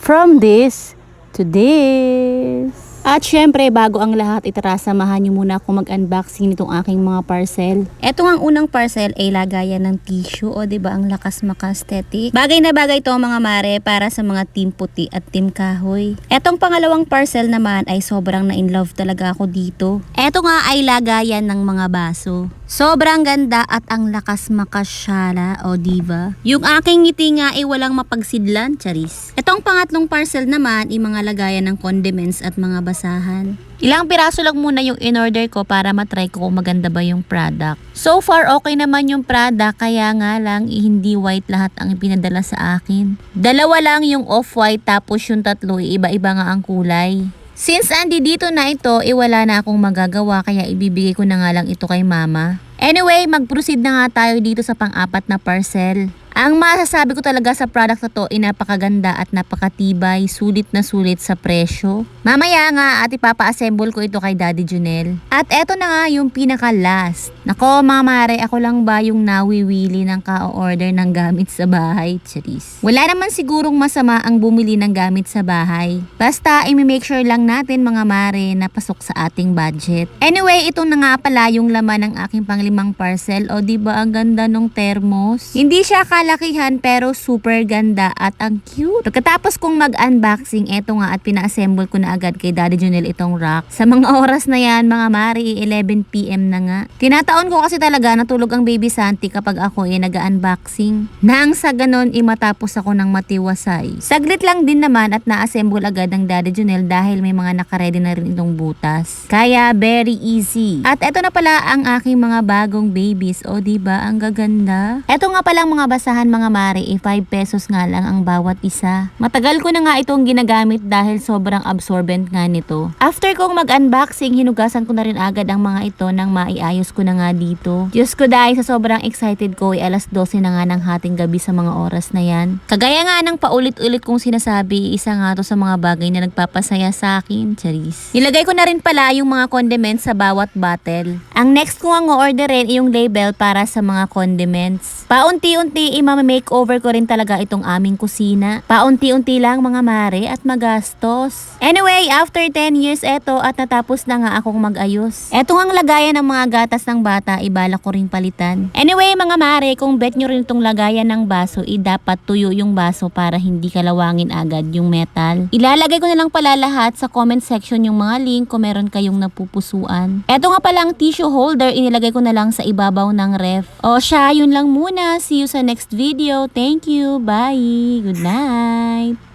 From this to this. At syempre, bago ang lahat, itara, samahan niyo muna ako mag-unboxing nitong aking mga parcel. Ito ang unang parcel ay lagayan ng tissue. O diba, ang lakas maka-aesthetic. Bagay na bagay ito mga mare para sa mga team puti at team kahoy. Etong pangalawang parcel naman ay sobrang na-inlove talaga ako dito. Ito nga ay lagayan ng mga baso. Sobrang ganda at ang lakas makasyala, o diba? Yung aking ngiti nga ay walang mapagsidlan, charis. Etong pangatlong parcel naman ay mga lagayan ng condiments at mga basahan. Ilang piraso lang muna yung in-order ko para matry ko kung maganda ba yung product. So far, okay naman yung product, kaya nga lang hindi white lahat ang ipinadala sa akin. Dalawa lang yung off-white, tapos yung tatlo iba-iba nga ang kulay. Since andi dito na ito, wala na akong magagawa, kaya ibibigay ko na nga lang ito kay mama. Anyway, mag-proceed na nga tayo dito sa pang-apat na parcel. Ang masasabi ko talaga sa product na to ay napakaganda at napakatibay, sulit na sulit sa presyo. Mamaya nga at ipapa-assemble ko ito kay Daddy Junel. At eto na nga yung pinaka-last. Nako mga mare, ako lang ba yung nawiwili ng ka-order ng gamit sa bahay? Charis. Wala naman sigurong masama ang bumili ng gamit sa bahay. Basta i-make sure lang natin mga mare na pasok sa ating budget. Anyway, ito na nga pala yung laman ng aking panglimang parcel. O diba ang ganda ng thermos? Hindi siya kalakihan pero super ganda at ang cute. Pagkatapos kong mag-unboxing, eto nga at pina-assemble ko na agad kay Daddy Junel itong rack. Sa mga oras na yan mga mare, 11 PM na nga. Tinataon ko kasi talaga natulog ang baby Santi kapag ako nag-unboxing. Nang sa ganon matapos ako ng matiwasay. Saglit lang din naman at na-assemble agad ng Daddy Junel dahil may mga nakaredy na rin itong butas. Kaya very easy. At eto na pala ang aking mga bagong babies. O diba ang gaganda? Eto nga palang mga basahan mga mare, 5 pesos nga lang ang bawat isa. Matagal ko na nga itong ginagamit dahil sobrang absorbent nga nito. After kong mag-unboxing, hinugasan ko na rin agad ang mga ito nang maiayos ko na nga dito. Diyos ko, dahil sa sobrang excited ko, alas 12 na nga ng hating gabi sa mga oras na yan. Kagaya nga ng paulit-ulit kong sinasabi, isa nga to sa mga bagay na nagpapasaya sa akin, charis. Nilagay ko na rin pala yung mga condiments sa bawat bottle. Ang next ko ang orderin yung label para sa mga condiments. Paunti-unti i-makeover ko rin talaga itong aming kusina. Paunti-unti lang mga mare at magastos. Anyway, after 10 years eto at natapos na nga akong mag-ayos. Eto ang lagayan ng mga gatas ng bata, ibala ko ring palitan. Anyway mga mare, kung bet nyo rin itong lagayan ng baso, dapat tuyo yung baso para hindi kalawangin agad yung metal. Ilalagay ko na lang pala lahat sa comment section yung mga link kung meron kayong napupusuan. Eto nga palang tissue holder, inilagay ko na lang sa ibabaw ng ref. O siya, yun lang muna. See you sa next video. Thank you. Bye. Good night.